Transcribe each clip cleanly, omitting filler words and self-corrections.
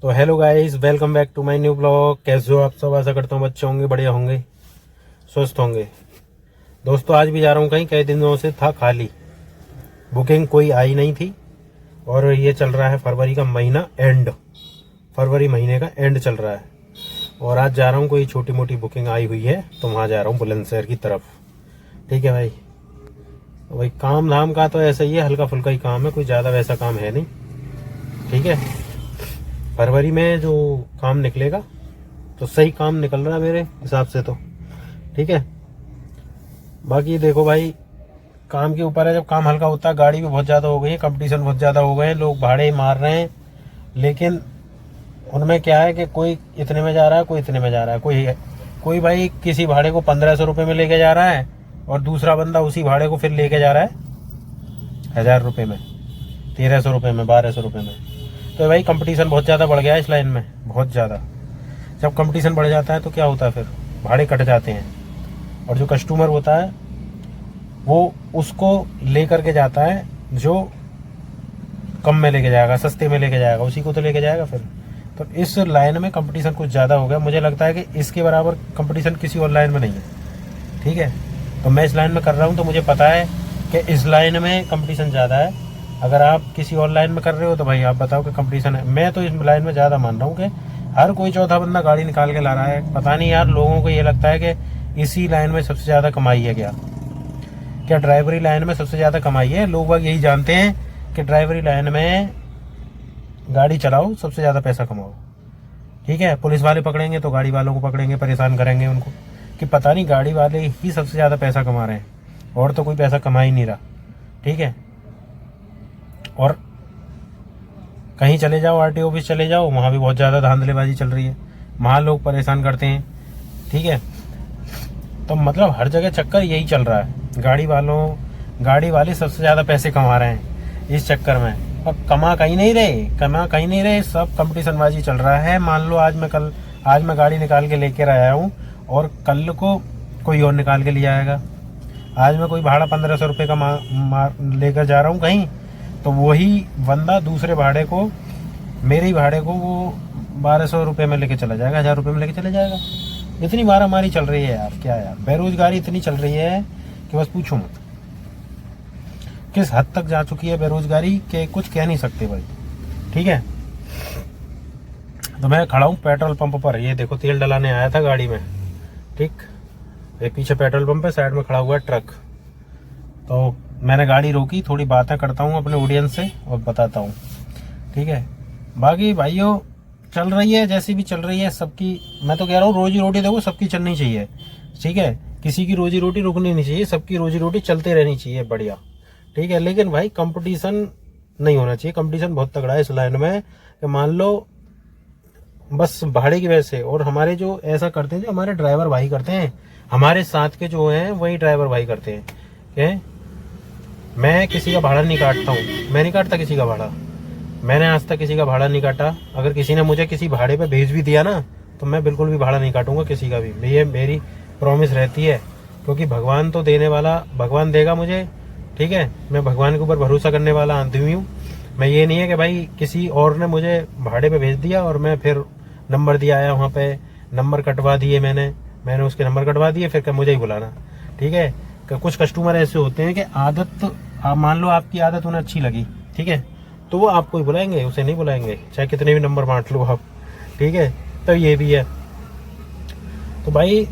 तो hello guys, welcome back to my new blog. कैसे हो आप सब? आशा करता हूँ बच्चे होंगे, बढ़िया होंगे, स्वस्थ होंगे। दोस्तों आज भी जा रहा हूँ कहीं, कई दिनों से था खाली, बुकिंग कोई आई नहीं थी। और ये चल रहा है फरवरी का महीना एंड, फरवरी महीने का एंड चल रहा है। और आज जा रहा हूँ, कोई छोटी मोटी बुकिंग आई हुई है तो वहाँ जा रहा हूँ बुलंदशहर की तरफ। ठीक है भाई, वही काम धाम का तो ऐसा ही है, हल्का फुल्का ही काम है, कोई ज़्यादा वैसा काम है नहीं। ठीक है, फरवरी में जो काम निकलेगा तो सही काम निकल रहा है मेरे हिसाब से तो। ठीक है, बाकी देखो भाई, काम के ऊपर है। जब काम हल्का होता है, गाड़ी भी बहुत ज़्यादा हो गई है, कंपटीशन बहुत ज़्यादा हो गए हैं, लोग भाड़े मार रहे हैं। लेकिन उनमें क्या है कि कोई इतने में जा रहा है, कोई इतने में जा रहा है, कोई भाई किसी भाड़े को 1500 रुपये में लेके जा रहा है और दूसरा बंदा उसी भाड़े को फिर लेके जा रहा है 1000 रुपये में, 1300 रुपये में, 1200 रुपये में। तो भाई कंपटीशन बहुत ज़्यादा बढ़ गया है इस लाइन में, बहुत ज़्यादा। जब कंपटीशन बढ़ जाता है तो क्या होता है, फिर भाड़े कट जाते हैं। और जो कस्टमर होता है वो उसको लेकर के जाता है जो कम में लेके जाएगा, सस्ते में लेके जाएगा, उसी को तो लेके जाएगा फिर। तो इस लाइन में कंपटीशन कुछ ज़्यादा हो गया। मुझे लगता है कि इसके बराबर कंपटीशन किसी और लाइन में नहीं है। ठीक है, तो मैं इस लाइन में कर रहा हूँ तो मुझे पता है कि इस लाइन में कंपटीशन ज़्यादा है। अगर आप किसी और लाइन में कर रहे हो तो भाई आप बताओ कि कंपटीशन है। मैं तो इस लाइन में ज़्यादा मान रहा हूँ कि हर कोई चौथा बंदा गाड़ी निकाल के ला रहा है। पता नहीं यार, लोगों को ये लगता है कि इसी लाइन में सबसे ज़्यादा कमाई है। क्या ड्राइवरी लाइन में सबसे ज़्यादा कमाई है? लोग बाग यही जानते हैं कि ड्राइवरी लाइन में गाड़ी चलाओ, सबसे ज़्यादा पैसा कमाओ। ठीक है, पुलिस वाले पकड़ेंगे तो गाड़ी वालों को पकड़ेंगे, परेशान करेंगे उनको, कि पता नहीं गाड़ी वाले ही सबसे ज़्यादा पैसा कमा रहे हैं और तो कोई पैसा कमा ही नहीं रहा। ठीक है, और कहीं चले जाओ, आरटीओ ऑफिस चले जाओ, वहाँ भी बहुत ज़्यादा धांधलेबाजी चल रही है, वहाँ लोग परेशान करते हैं। ठीक है, तो मतलब हर जगह चक्कर यही चल रहा है। गाड़ी वाले सबसे ज़्यादा पैसे कमा रहे हैं इस चक्कर में, और कमा कहीं नहीं रहे, सब कंपटीशनबाजी चल रहा है। मान लो आज मैं गाड़ी निकाल के लेकर आया हूँ और कल को कोई और निकाल के ले आएगा। आज मैं कोई भाड़ा 1500 रुपये का लेकर जा रहा हूँ कहीं, तो वही बंदा दूसरे भाड़े को, मेरे ही भाड़े को, वो 1200 रुपये में लेके चला जाएगा, 1000 रुपये में लेके चला जाएगा। इतनी मारामारी चल रही है यार, क्या यार, बेरोजगारी इतनी चल रही है कि बस पूछो मत। किस हद तक जा चुकी है बेरोजगारी के कुछ कह नहीं सकते भाई। ठीक है, तो मैं खड़ा हूँ पेट्रोल पंप पर, ये देखो तेल डलाने आया था गाड़ी में। ठीक, ये पीछे पेट्रोल पंप पे साइड में खड़ा हुआ है ट्रक। तो मैंने गाड़ी रोकी, थोड़ी बातें करता हूँ अपने ऑडियंस से और बताता हूँ। ठीक है, बाकी भाइयों चल रही है जैसी भी चल रही है सबकी। मैं तो कह रहा हूँ रोजी रोटी देखो सबकी चलनी चाहिए। ठीक है, किसी की रोजी रोटी रुकनी नहीं चाहिए, सबकी रोजी रोटी चलते रहनी चाहिए, बढ़िया। ठीक है, लेकिन भाई कंपटीशन नहीं होना चाहिए। कंपटीशन बहुत तगड़ा है इस लाइन में कि मान लो बस भाड़े की वजह से, और हमारे जो ऐसा करते हैं, जो हमारे ड्राइवर भाई करते हैं, हमारे साथ के जो हैं वही ड्राइवर भाई करते हैं कि मैं किसी का भाड़ा नहीं काटता हूँ, मैं नहीं काटता किसी का भाड़ा, मैंने आज तक किसी का भाड़ा नहीं काटा। अगर किसी ने मुझे किसी भाड़े पे भेज भी दिया ना, तो मैं बिल्कुल भी भाड़ा नहीं काटूंगा किसी का भी। ये मेरी प्रॉमिस रहती है, क्योंकि भगवान तो देने वाला, भगवान देगा मुझे। ठीक है, मैं भगवान के ऊपर भरोसा करने वाला आदमी हूँ। मैं ये नहीं है कि भाई किसी और ने मुझे भाड़े पे भेज दिया और मैं फिर नंबर दिया आया वहाँ पे, नंबर कटवा दिए मैंने उसके नंबर कटवा दिए, फिर मुझे ही बुलाना। ठीक है, कुछ कस्टमर ऐसे होते हैं कि आदत, मान लो आपकी आदत उन्हें अच्छी लगी, ठीक है, तो वो आपको ही बुलाएंगे, उसे नहीं बुलाएंगे, चाहे कितने भी नंबर बांट लो आप। ठीक है, तो ये भी है। तो भाई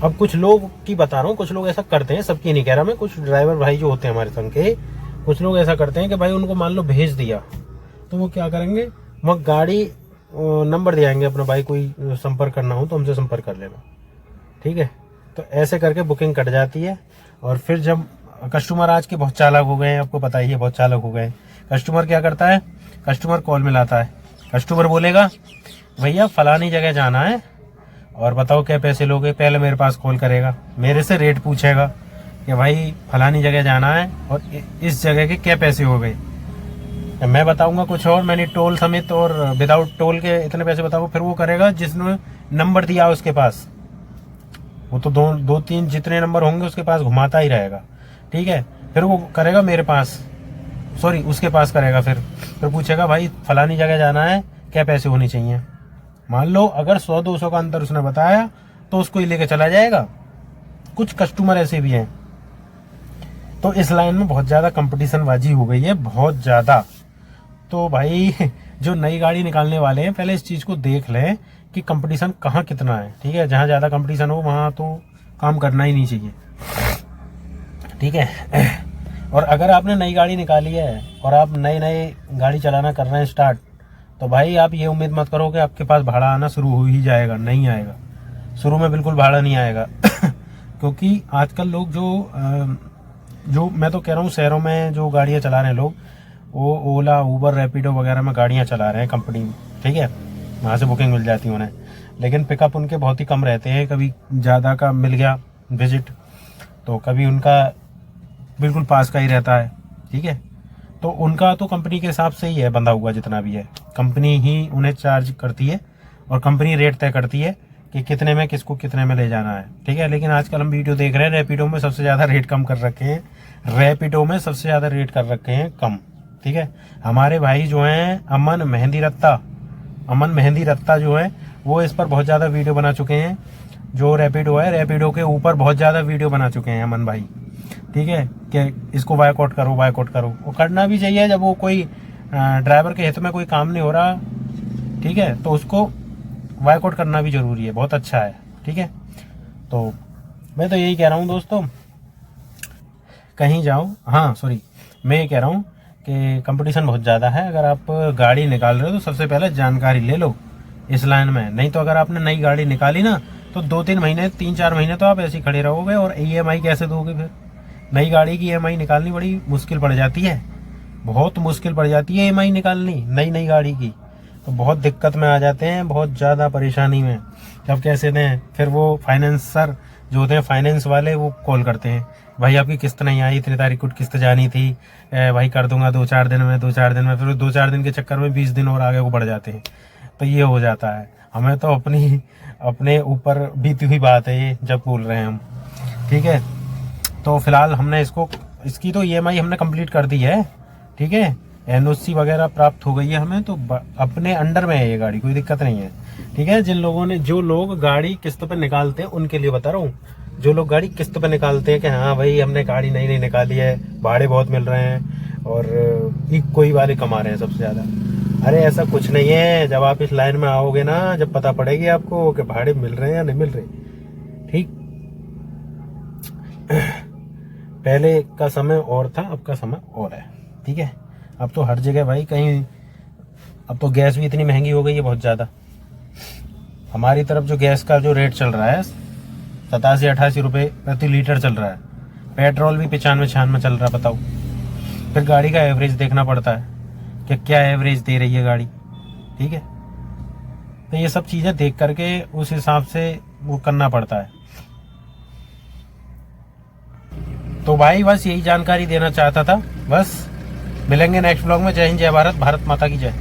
अब कुछ लोग की बता रहा हूँ, कुछ लोग ऐसा करते हैं, सबकी नहीं कह रहा मैं, कुछ ड्राइवर भाई जो होते हैं हमारे संग के, कुछ लोग ऐसा करते हैं कि भाई उनको मान लो भेज दिया तो वो क्या करेंगे, वह गाड़ी नंबर दिखाएंगे अपना, भाई कोई संपर्क करना हो तो हमसे संपर्क कर लेना। ठीक है, तो ऐसे करके बुकिंग कट जाती है। और फिर जब कस्टमर आज के बहुत चालाक हो गए हैं, आपको पता ही है, बहुत चालाक हो गए। कस्टमर क्या करता है, कस्टमर कॉल मिलाता है, कस्टमर बोलेगा भैया फलानी जगह जाना है और बताओ क्या पैसे लोगे। पहले मेरे पास कॉल करेगा, मेरे से रेट पूछेगा कि भाई फलानी जगह जाना है और इस जगह के क्या पैसे हो गए। मैं बताऊंगा कुछ और, मैंने टोल समेत और विदाउट टोल के इतने पैसे बताऊंगा। फिर वो करेगा जिसने नंबर दिया उसके पास, वो तो दो तीन जितने नंबर होंगे उसके पास घुमाता ही रहेगा। ठीक है, फिर वो करेगा मेरे पास, सॉरी उसके पास करेगा, फिर पूछेगा भाई फलानी जगह जाना है, क्या पैसे होने चाहिए। मान लो अगर 100-200 का अंतर उसने बताया तो उसको ही लेके चला जाएगा। कुछ कस्टमर ऐसे भी हैं। तो इस लाइन में बहुत ज़्यादा कंपटीशन बाजी हो गई है, बहुत ज़्यादा। तो भाई जो नई गाड़ी निकालने वाले हैं पहले इस चीज़ को देख लें कि कंपटीशन कहाँ कितना है। ठीक है, जहाँ ज़्यादा कंपटीशन हो वहाँ तो काम करना ही नहीं चाहिए। ठीक है। और अगर आपने नई गाड़ी निकाली है और आप नई गाड़ी चलाना कर रहे हैं स्टार्ट, तो भाई आप ये उम्मीद मत करो कि आपके पास भाड़ा आना शुरू हो ही जाएगा। नहीं आएगा, शुरू में बिल्कुल भाड़ा नहीं आएगा। क्योंकि आजकल लोग जो मैं तो कह रहा हूँ शहरों में जो गाड़ियाँ चला रहे हैं लोग, वो ओला, उबर, रैपिडो वगैरह में गाड़ियाँ चला रहे हैं कंपनी में। ठीक है, वहाँ से बुकिंग मिल जाती है उन्हें, लेकिन पिकअप उनके बहुत ही कम रहते हैं। कभी ज़्यादा का मिल गया विजिट, तो कभी उनका बिल्कुल पास का ही रहता है। ठीक है, तो उनका तो कंपनी के हिसाब से ही है बंधा हुआ, जितना भी है कंपनी ही उन्हें चार्ज करती है और कंपनी रेट तय करती है कि कितने में किसको कितने में ले जाना है। ठीक है, लेकिन आजकल हम वीडियो देख रहे हैं रैपिडो में सबसे ज़्यादा रेट कम कर रखे हैं, रैपिडो में सबसे ज़्यादा रेट कर रखे हैं कम। ठीक है, हमारे भाई जो हैं अमन मेहंदी रत्ता जो है वो इस पर बहुत ज़्यादा वीडियो बना चुके हैं। जो रैपिडो है, रैपिडो के ऊपर बहुत ज़्यादा वीडियो बना चुके हैं अमन भाई। ठीक है, कि इसको बायकॉट करो, वो करना भी चाहिए। जब वो कोई ड्राइवर के हित में कोई काम नहीं हो रहा, ठीक है, तो उसको बायकॉट करना भी जरूरी है, बहुत अच्छा है। ठीक है, तो मैं तो यही कह रहा हूँ दोस्तों, कहीं जाओ। हाँ सॉरी, मैं ये कह रहा हूँ कि कंपटीशन बहुत ज़्यादा है। अगर आप गाड़ी निकाल रहे हो तो सबसे पहले जानकारी ले लो इस लाइन में। नहीं तो अगर आपने नई गाड़ी निकाली ना, तो 2-3 महीने, 3-4 महीने तो आप ऐसे ही खड़े रहोगे। और EMI कैसे दोगे फिर? नई गाड़ी की EMI निकालनी बड़ी मुश्किल पड़ जाती है, बहुत मुश्किल पड़ जाती है EMI निकालनी नई गाड़ी की। तो बहुत दिक्कत में आ जाते हैं, बहुत ज़्यादा परेशानी में। जब कैसे दें, फिर वो फाइनेंसर जो होते हैं, फाइनेंस वाले, वो कॉल करते हैं, भाई आपकी किस्त नहीं आई, इतनी तारीख को किस्त जानी थी, भाई कर दूंगा 2-4 दिन में। फिर 2-4 दिन के चक्कर में 20 दिन और आगे को बढ़ जाते हैं। तो ये हो जाता है। हमें तो अपने ऊपर बीती हुई बात है ये, जब बोल रहे हैं हम। ठीक है, तो फिलहाल हमने इसकी तो EMI हमने कंप्लीट कर दी है। ठीक है, NOC वगैरह प्राप्त हो गई है हमें, तो अपने अंडर में है ये गाड़ी, कोई दिक्कत नहीं है। ठीक है, जो लोग गाड़ी किस्त पे निकालते हैं उनके लिए बता रहा हूँ। जो लोग गाड़ी किस्त पे निकालते हैं कि हाँ भाई हमने गाड़ी नई निकाली है, भाड़े बहुत मिल रहे हैं और कोई वाले कमा रहे हैं सबसे ज़्यादा, अरे ऐसा कुछ नहीं है। जब आप इस लाइन में आओगे ना, जब पता पड़ेगी आपको कि भाड़े मिल रहे हैं या नहीं मिल रहे। ठीक, पहले का समय और था, अब का समय और है। ठीक है, अब तो हर जगह भाई कहीं, अब तो गैस भी इतनी महंगी हो गई है बहुत ज़्यादा। हमारी तरफ जो गैस का जो रेट चल रहा है 87-88 रुपये प्रति लीटर चल रहा है। पेट्रोल भी 95-96 चल रहा है, बताओ। फिर गाड़ी का एवरेज देखना पड़ता है कि क्या एवरेज दे रही है गाड़ी। ठीक है, तो ये सब चीज़ें देख करके उस हिसाब से वो करना पड़ता है। तो भाई बस यही जानकारी देना चाहता था, बस। मिलेंगे नेक्स्ट ब्लॉग में। जय हिंद, जय भारत, भारत माता की जय।